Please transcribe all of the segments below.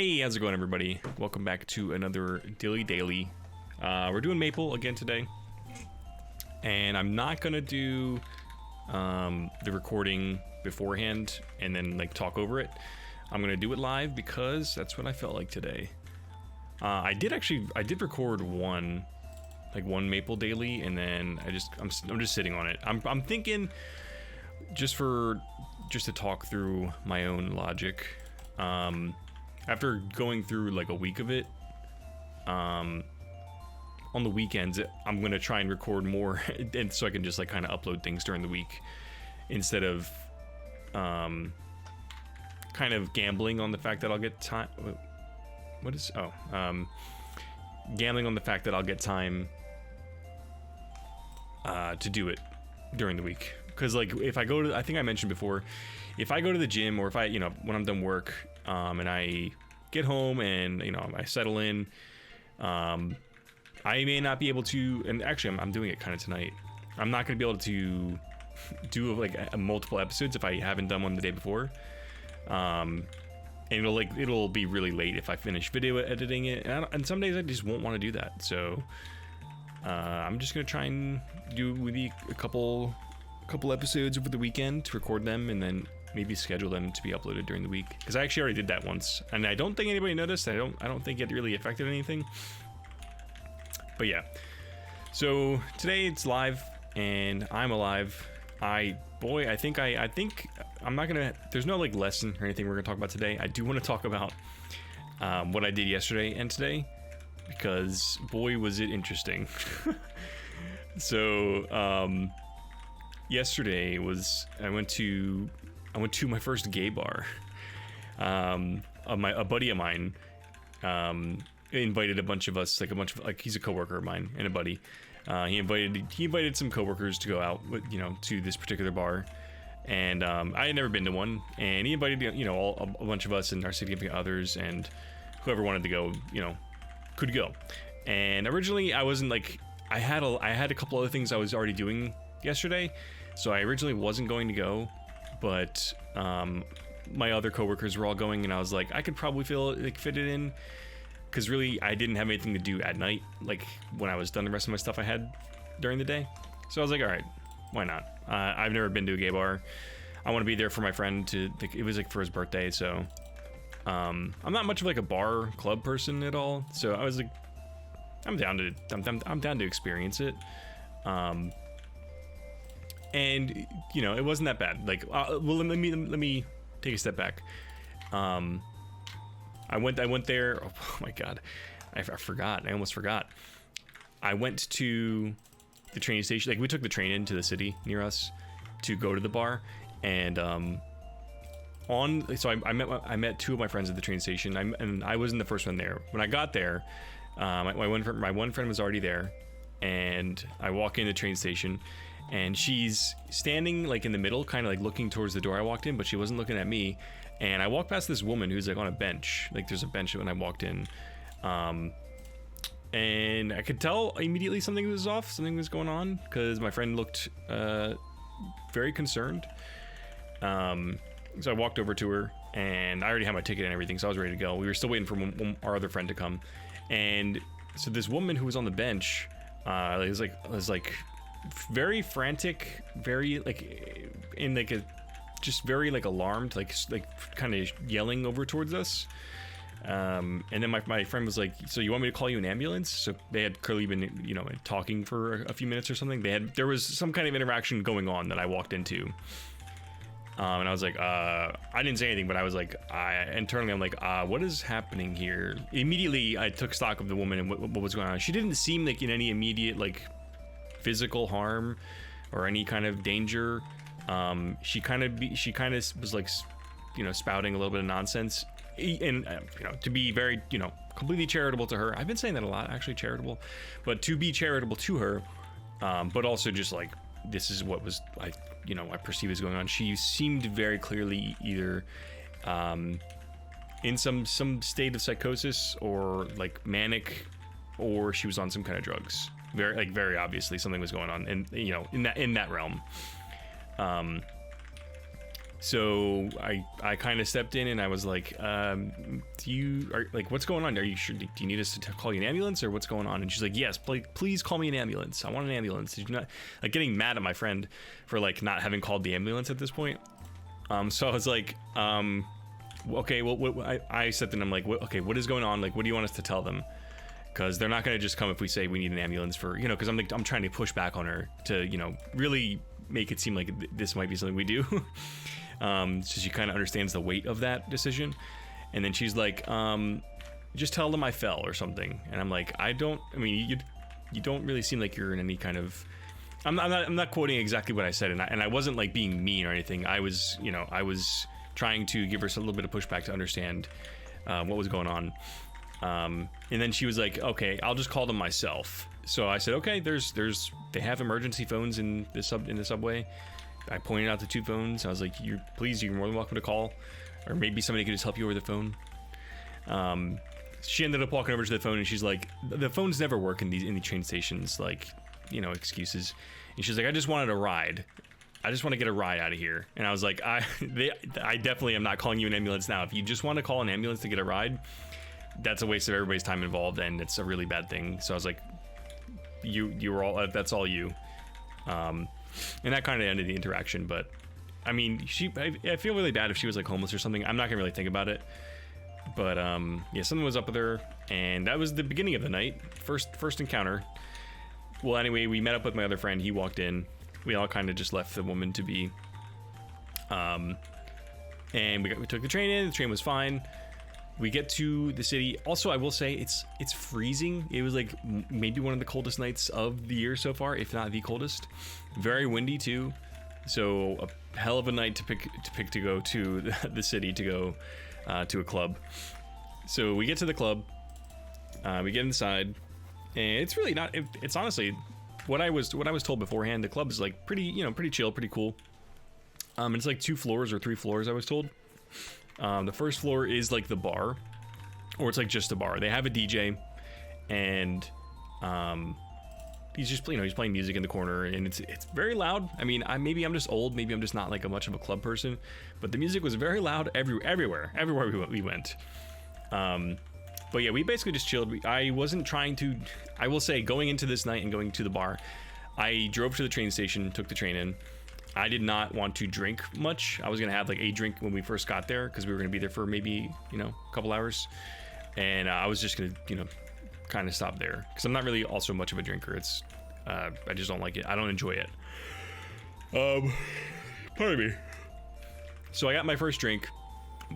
Hey, how's it going, everybody? Welcome back to another Dilly-Daily. We're doing Maple again today, and I'm not gonna do the recording beforehand and then like talk over it. I'm gonna do it live because that's what I felt like today. I did record one Maple daily, and then I'm just sitting on it. I'm thinking just to talk through my own logic. After going through like a week of it, on the weekends, I'm gonna try and record more, and so I can just like kind of upload things during the week instead of kind of gambling on the fact that I'll get time. Gambling on the fact that I'll get time to do it during the week. Because like if I go to, I think I mentioned before, if I go to the gym, or if I, when I'm done work, and I get home and I settle in, I may not be able to, and actually I'm doing it kind of tonight. I'm not going to be able to do like multiple episodes if I haven't done one the day before. And it'll be really late if I finish video editing it, and some days I just won't want to do that. So I'm just gonna try and do maybe a couple episodes over the weekend to record them, and then maybe schedule them to be uploaded during the week, because I actually already did that once, and I don't think anybody noticed. I don't think it really affected anything. But yeah, so today it's live and I'm alive. I think I'm not gonna, there's no like lesson or anything we're gonna talk about today. I do want to talk about what I did yesterday and today, because boy was it interesting. So yesterday I went to my first gay bar. A buddy of mine invited a bunch of us, like he's a coworker of mine and a buddy. He invited some coworkers to go out with, to this particular bar, and I had never been to one, and he invited a bunch of us and our significant others, and whoever wanted to go, could go. And originally I wasn't like, I had a couple other things I was already doing yesterday, so I originally wasn't going to go, but my other coworkers were all going, and I was like, I could probably fit it in, because really I didn't have anything to do at night, like when I was done the rest of my stuff I had during the day. So I was like, all right, why not? I've never been to a gay bar. I want to be there for my friend it was like for his birthday, so I'm not much of like a bar club person at all, so I was like, I'm down to experience it. And it wasn't that bad. Like, well, let me take a step back. I went there. Oh my god, I forgot. I almost forgot. I went to the train station. Like, we took the train into the city near us to go to the bar, and I met two of my friends at the train station. And I wasn't the first one there. When I got there, my one friend was already there, and I walk in the train station, and she's standing like in the middle, kind of like looking towards the door I walked in, but she wasn't looking at me. And I walked past this woman who's like on a bench, like there's a bench when I walked in, and I could tell immediately something was off, something was going on, because my friend looked very concerned. So I walked over to her, and I already had my ticket and everything, so I was ready to go. We were still waiting for our other friend to come, and so this woman who was on the bench was like very frantic, very like in like a just very like alarmed, like kind of yelling over towards us. And then my friend was like, so you want me to call you an ambulance? So they had clearly been talking for a few minutes or something. There was some kind of interaction going on that I walked into, and I was like, I didn't say anything, but I was like, internally I'm like, what is happening here? Immediately I took stock of the woman and what was going on. She didn't seem like in any immediate like physical harm or any kind of danger. She kind of was like, spouting a little bit of nonsense, and to be very, completely charitable to her. I've been saying that a lot, actually, charitable, but to be charitable to her, but also just like, this is what was I perceive as going on. She seemed very clearly either in some state of psychosis, or like manic, or she was on some kind of drugs. Very obviously something was going on, and in that realm. So I kind of stepped in and I was like, what's going on? Are you sure? Do you need us to call you an ambulance or what's going on? And she's like, yes, please call me an ambulance. I want an ambulance. Did you not, like, getting mad at my friend for like not having called the ambulance at this point. So I was like, okay, well, I said to them, I'm like, okay, what is going on? Like, what do you want us to tell them? Because they're not going to just come if we say we need an ambulance for, you know, because I'm trying to push back on her to, you know, really make it seem like this might be something we do. So she kind of understands the weight of that decision. And then she's like, just tell them I fell or something. And I'm like, I mean, you don't really seem like you're in any kind of, I'm not quoting exactly what I said. And I wasn't like being mean or anything. I was trying to give her a little bit of pushback to understand what was going on. And then she was like, okay, I'll just call them myself. So I said, okay, they have emergency phones in the subway. I pointed out the 2 phones. I was like, you're more than welcome to call, or maybe somebody could just help you over the phone. She ended up walking over to the phone and she's like, the phones never work in the train stations, like, you know, excuses. And she's like, I just wanted a ride. I just want to get a ride out of here. And I was like, I definitely am not calling you an ambulance now. If you just want to call an ambulance to get a ride, that's a waste of everybody's time involved, and it's a really bad thing. So I was like, you were all, that's all you. And that kind of ended the interaction. But I mean, I feel really bad if she was like homeless or something. I'm not gonna really think about it. But yeah, something was up with her, and that was the beginning of the night. First encounter. Well, anyway, we met up with my other friend. He walked in. We all kind of just left the woman to be. And we took the train in. The train was fine. We get to the city. Also, I will say it's freezing. It was like maybe one of the coldest nights of the year so far, if not the coldest. Very windy too. So a hell of a night to pick to go to the city, to go to a club. So we get to the club. We get inside, and it's really not. It's honestly what I was told beforehand. The club is like pretty chill, pretty cool. It's like 2 floors or 3 floors, I was told. The first floor is like the bar, or it's like just a bar. They have a DJ, and he's just he's playing music in the corner, and it's very loud. I mean, maybe I'm just old, maybe I'm just not like much of a club person, but the music was very loud everywhere we went. But yeah, we basically just chilled. I wasn't trying to. I will say, going into this night and going to the bar, I drove to the train station, took the train in. I did not want to drink much. I was gonna have like a drink when we first got there, because we were gonna be there for maybe a couple hours, and I was just gonna kind of stop there, because I'm not really also much of a drinker. It's I just don't like it. I don't enjoy it. Pardon me. So I got my first drink.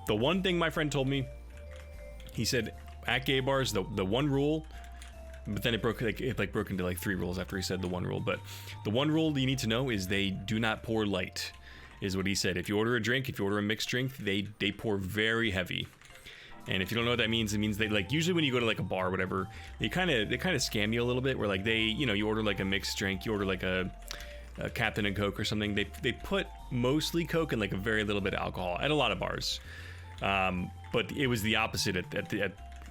The one thing my friend told me, he said at gay bars, the one rule. But then it broke into like 3 rules after he said the one rule. But the one rule you need to know is they do not pour light, is what he said. If you order a drink, if you order a mixed drink, they pour very heavy. And if you don't know what that means, it means they, like, usually when you go to like a bar or whatever, they kind of scam you a little bit, where like they, you order like a mixed drink, you order like a Captain and Coke or something. They put mostly Coke and like a very little bit of alcohol at a lot of bars. But it was the opposite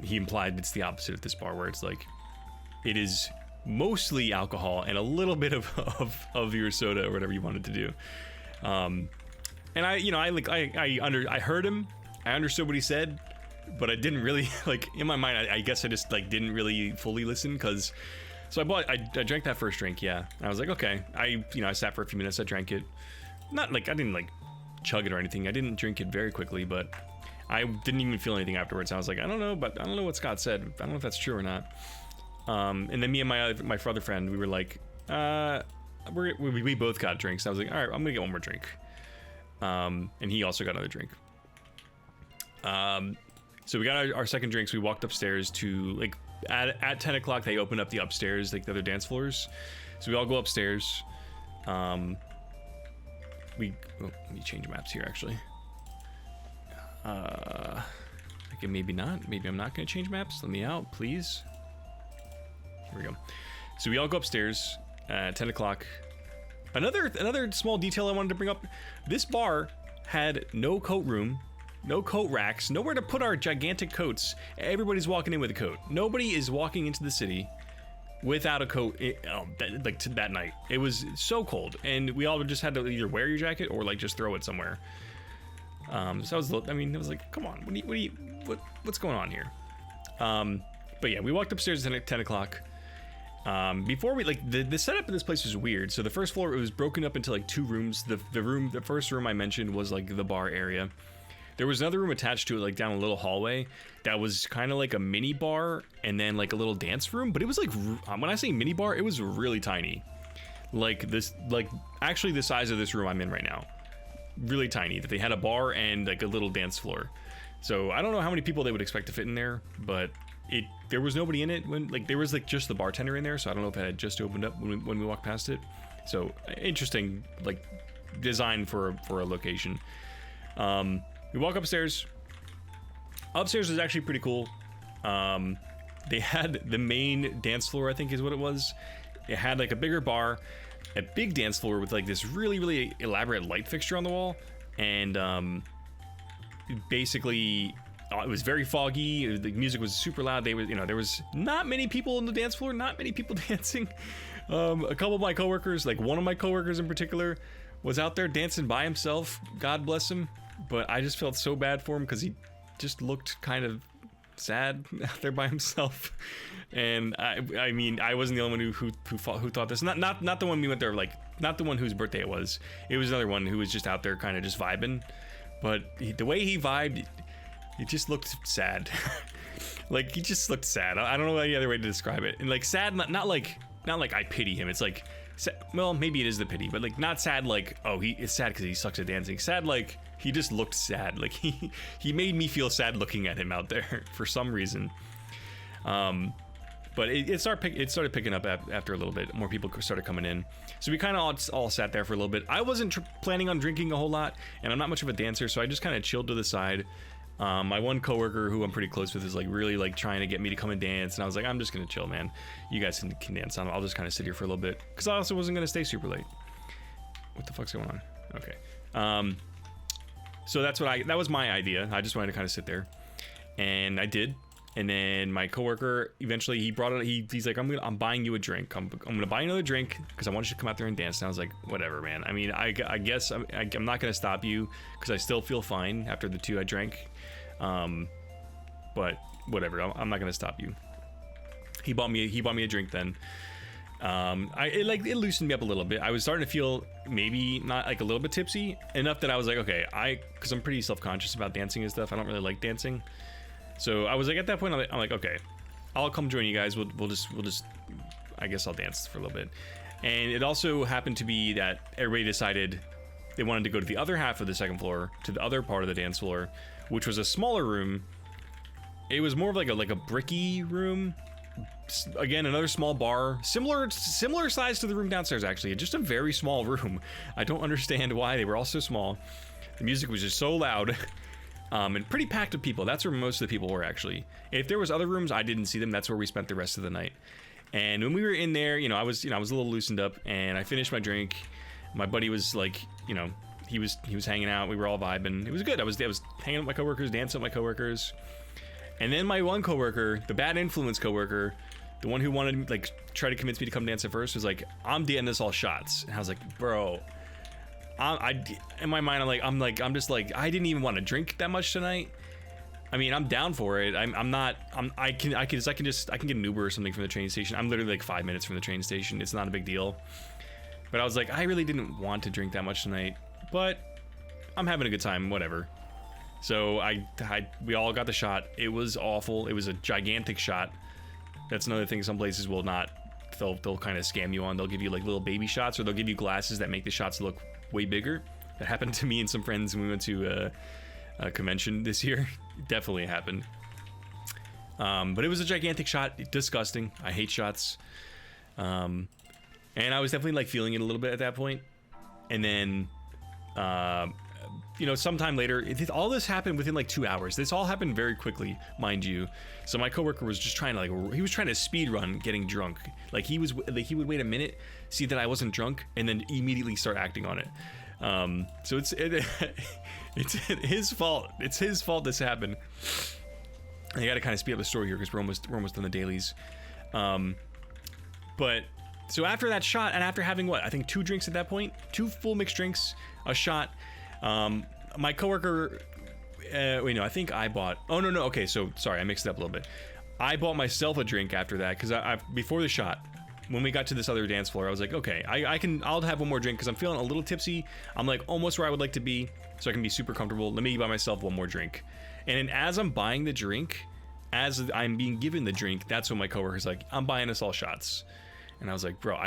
he implied it's the opposite at this bar, where it's like, it is mostly alcohol and a little bit of your soda or whatever you wanted to do. And I heard him. I understood what he said, but I didn't really like, in my mind. I guess I just like didn't really fully listen, because. So I drank that first drink. Yeah, and I was like, okay. I sat for a few minutes. I drank it. Not like I didn't like chug it or anything. I didn't drink it very quickly, but I didn't even feel anything afterwards. I was like, I don't know what Scott said. I don't know if that's true or not. And then me and my other friend, we were like, we both got drinks. I was like, all right, I'm gonna get one more drink. And he also got another drink. So we got our second drinks. We walked upstairs to, like, at 10 o'clock, they opened up the upstairs, like the other dance floors. So we all go upstairs. Let me change maps here, actually. Okay, maybe not. Maybe I'm not gonna change maps. Let me out, please. Here we go. So we all go upstairs at 10 o'clock. Another small detail I wanted to bring up. This bar had no coat room, no coat racks, nowhere to put our gigantic coats. Everybody's walking in with a coat. Nobody is walking into the city without a coat that night. It was so cold, and we all just had to either wear your jacket or like just throw it somewhere. So I was, I mean, it was like, come on, what's going on here? But yeah, we walked upstairs at 10 o'clock. Before we, like, the setup of this place was weird. So the first floor, it was broken up into like 2 rooms. The first room I mentioned was like the bar area. There was another room attached to it, like down a little hallway, that was kind of like a mini bar and then like a little dance room. But it was like, when I say mini bar, it was really tiny. Like this, like actually the size of this room I'm in right now. Really tiny, that they had a bar and like a little dance floor. So I don't know how many people they would expect to fit in there, but there was nobody in it when, like, there was like just the bartender in there. So I don't know if it had just opened up when we walked past it. So interesting, like, design for a location. We walk upstairs. Upstairs was actually pretty cool. They had the main dance floor, I think is what it was. It had like a bigger bar, a big dance floor with like this really, really elaborate light fixture on the wall. And basically, it was very foggy. The music was super loud. They were, you know, there was not many people on the dance floor, not many people dancing. A couple of my coworkers, like one of my coworkers in particular, was out there dancing by himself. God bless him. But I just felt so bad for him because he just looked kind of sad out there by himself. And I mean, I wasn't the only one who thought this. Not the one we went there, like, not the one whose birthday it was. It was another one who was just out there kind of just vibing. But the way he vibed, it just looked sad. Like, he just looked sad. I don't know any other way to describe it. And like sad, not like I pity him. It's like, well, maybe it is the pity, but like not sad like, oh, it's sad because he sucks at dancing. Sad like he just looked sad. Like he made me feel sad looking at him out there for some reason. But it started picking up after a little bit. More people started coming in. So we kind of all sat there for a little bit. I wasn't planning on drinking a whole lot, and I'm not much of a dancer, so I just kind of chilled to the side. My one coworker who I'm pretty close with is like really like trying to get me to come and dance, and I was like, I'm just gonna chill, man. You guys can dance. I'll just kind of sit here for a little bit because I also wasn't gonna stay super late. What the fuck's going on? Okay. So that was my idea. I just wanted to kind of sit there, and I did. And then my coworker eventually he brought it. He's like, I'm buying you a drink. I'm gonna buy you another drink because I want you to come out there and dance. And I was like, whatever, man. I mean, I guess I'm not gonna stop you because I still feel fine after the 2 I drank. But whatever. I'm not gonna stop you. He bought me a drink then. It loosened me up a little bit. I was starting to feel maybe not like a little bit tipsy enough that I was like, okay, because I'm pretty self-conscious about dancing and stuff. I don't really like dancing. So I was like, at that point, I'm like, okay, I'll come join you guys. We'll just, I guess I'll dance for a little bit. And it also happened to be that everybody decided they wanted to go to the other half of the second floor, to the other part of the dance floor, which was a smaller room. It was more of like a bricky room. Again, another small bar, similar size to the room downstairs, actually. Just a very small room. I don't understand why they were all so small. The music was just so loud. And pretty packed with people. That's where most of the people were, actually. If there was other rooms, I didn't see them. That's where we spent the rest of the night. And when we were in there, I was a little loosened up, and I finished my drink. My buddy was like, he was hanging out. We were all vibing. It was good. I was hanging with my coworkers, dancing with my coworkers. And then my one coworker, the bad influence coworker, the one who wanted like try to convince me to come dance at first, was like, I'm getting this all shots. And I was like, bro. In my mind, I'm just like, I didn't even want to drink that much tonight. I mean, I'm down for it. I can get an Uber or something from the train station. I'm literally like 5 minutes from the train station. It's not a big deal. But I was like, I really didn't want to drink that much tonight, but I'm having a good time, whatever. So we all got the shot. It was awful. It was a gigantic shot. That's another thing some places will not. They'll kind of scam you on. They'll give you like little baby shots, or they'll give you glasses that make the shots look way bigger. That happened to me and some friends when we went to a convention this year. It definitely happened. But it was a gigantic shot. Disgusting. I hate shots. And I was definitely like feeling it a little bit at that point. And then, sometime later, all this happened within like 2 hours. This all happened very quickly, mind you. So my coworker was just trying to speed run getting drunk. Like he would wait a minute, see that I wasn't drunk, and then immediately start acting on it. So it's his fault. It's his fault this happened. I got to kind of speed up the story here because we're almost done the dailies. But so after that shot, and after having I think 2 drinks at that point, 2 full mixed drinks, a shot. my coworker, wait, no, I think I bought. Oh no, okay, so sorry, I mixed it up a little bit. I bought myself a drink after that because I before the shot. When we got to this other dance floor, I was like, okay, I'll have one more drink because I'm feeling a little tipsy. I'm like almost where I would like to be, so I can be super comfortable. Let me buy myself one more drink. And then as I'm buying the drink, as I'm being given the drink, that's when my coworker's like, I'm buying us all shots. And I was like, bro,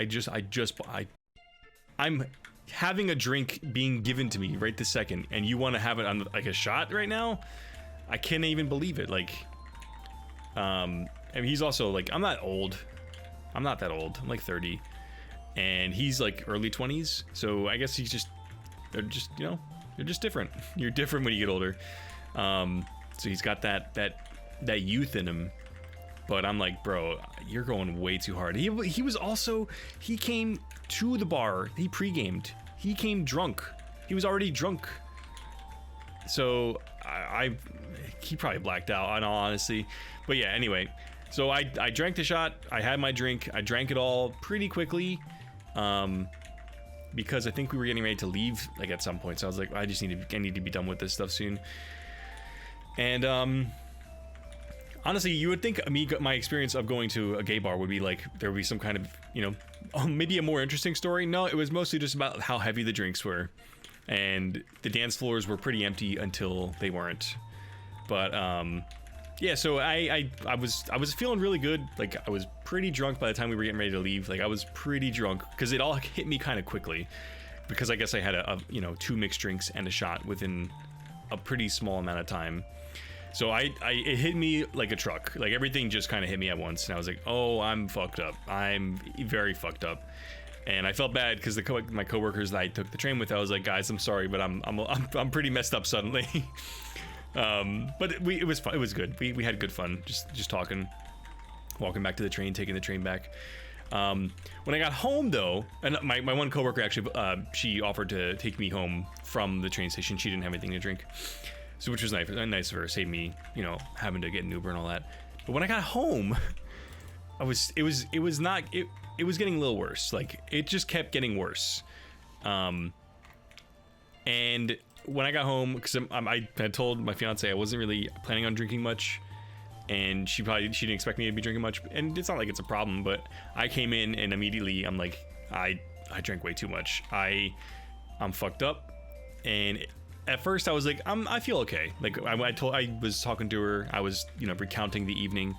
I'm having a drink being given to me right this second, and you want to have it on like a shot right now? I can't even believe it. Like, I mean, he's also like, I'm not old. I'm not that old. I'm like 30, and he's like early 20s. So I guess they're just, you know, they're just different. You're different when you get older. So he's got that youth in him. But I'm like, bro, you're going way too hard. He was also, he came to the bar. He pre-gamed. He came drunk. He was already drunk. So he probably blacked out, in all honesty. But yeah, anyway. So I drank the shot, I had my drink, I drank it all pretty quickly, because I think we were getting ready to leave like at some point. So I was like, I need to be done with this stuff soon. And honestly, you would think my experience of going to a gay bar would be like, there would be some kind of, you know, maybe a more interesting story. No, it was mostly just about how heavy the drinks were, and the dance floors were pretty empty until they weren't. But yeah, so I was feeling really good. Like, I was pretty drunk by the time we were getting ready to leave. Like, I was pretty drunk because it all hit me kind of quickly, because I guess I had you know, 2 mixed drinks and a shot within a pretty small amount of time. So it hit me like a truck. Like, everything just kind of hit me at once, and I was like, oh, I'm fucked up. I'm very fucked up. And I felt bad because my coworkers that I took the train with, I was like, guys, I'm sorry, but I'm pretty messed up suddenly. But it was fun. It was good. We had good fun, just talking, walking back to the train, taking the train back. When I got home though, and my one coworker actually, she offered to take me home from the train station. She didn't have anything to drink, so which was nice of her, saved me, you know, having to get an Uber and all that. But when I got home, it was getting a little worse. Like, it just kept getting worse. And when I got home, because I had told my fiance I wasn't really planning on drinking much, and she didn't expect me to be drinking much, and it's not like it's a problem, but I came in and immediately I'm like, I drank way too much. I'm fucked up. And at first I was like, I feel okay. Like, I was talking to her, I was, you know, recounting the evening,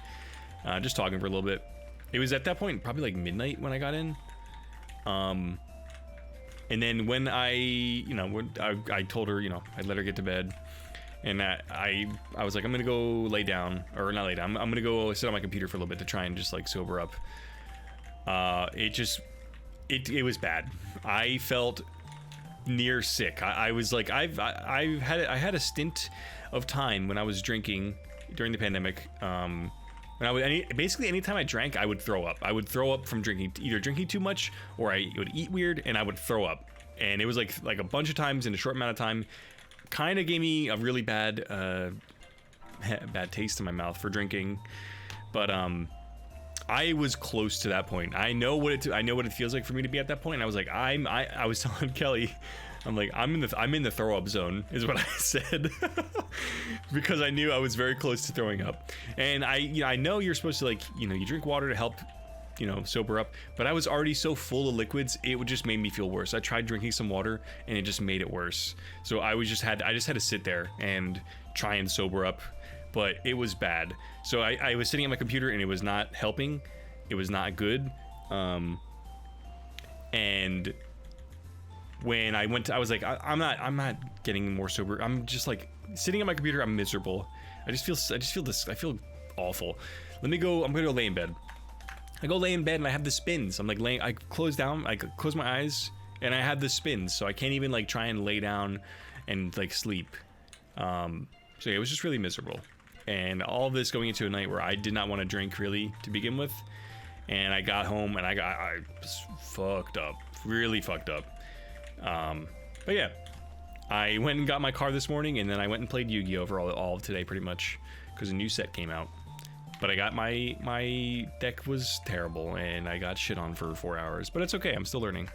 just talking for a little bit. It was at that point probably like midnight when I got in. And then when I told her, you know, I'd let her get to bed, and I was like, I'm gonna go lay down, or not lay down, I'm gonna go sit on my computer for a little bit to try and just like sober up. It was bad. I felt near sick. I was like, I had a stint of time when I was drinking during the pandemic. When basically anytime I drank, I would throw up. I would throw up from either drinking too much, or I would eat weird and I would throw up. And it was like a bunch of times in a short amount of time. Kind of gave me a really bad taste in my mouth for drinking. But I was close to that point. I know what it feels like for me to be at that point. And I was like, I was telling Kelly, I'm like, I'm in the throw up zone, is what I said, because I knew I was very close to throwing up. And I know you're supposed to, like, you know, you drink water to help, you know, sober up, but I was already so full of liquids, it would just made me feel worse. I tried drinking some water and it just made it worse. So I just had to sit there and try and sober up, but it was bad. So I was sitting at my computer and it was not helping. It was not good. And when I was like, I'm not getting more sober. I'm just like sitting at my computer. I'm miserable. I feel awful. I'm gonna go lay in bed. I go lay in bed and I have the spins. I'm like I close my eyes and I have the spins. So I can't even like try and lay down and like sleep. So yeah, it was just really miserable. And all of this going into a night where I did not want to drink really to begin with. And I got home and I was fucked up, really fucked up. But yeah, I went and got my car this morning, and then I went and played Yu-Gi-Oh! For all of today pretty much, because a new set came out. But I got my deck was terrible, and I got shit on for 4 hours, but it's okay, I'm still learning.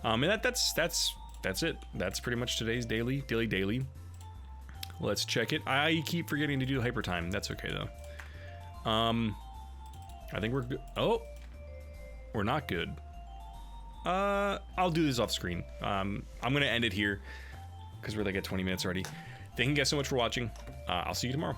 And that's that's it. That's pretty much today's Dilly-Daily. Let's check it. I keep forgetting to do hyper time. That's okay though. I think we're good. Oh, we're not good. I'll do this off screen. I'm gonna end it here because we're like at 20 minutes already. Thank you guys so much for watching. I'll see you tomorrow.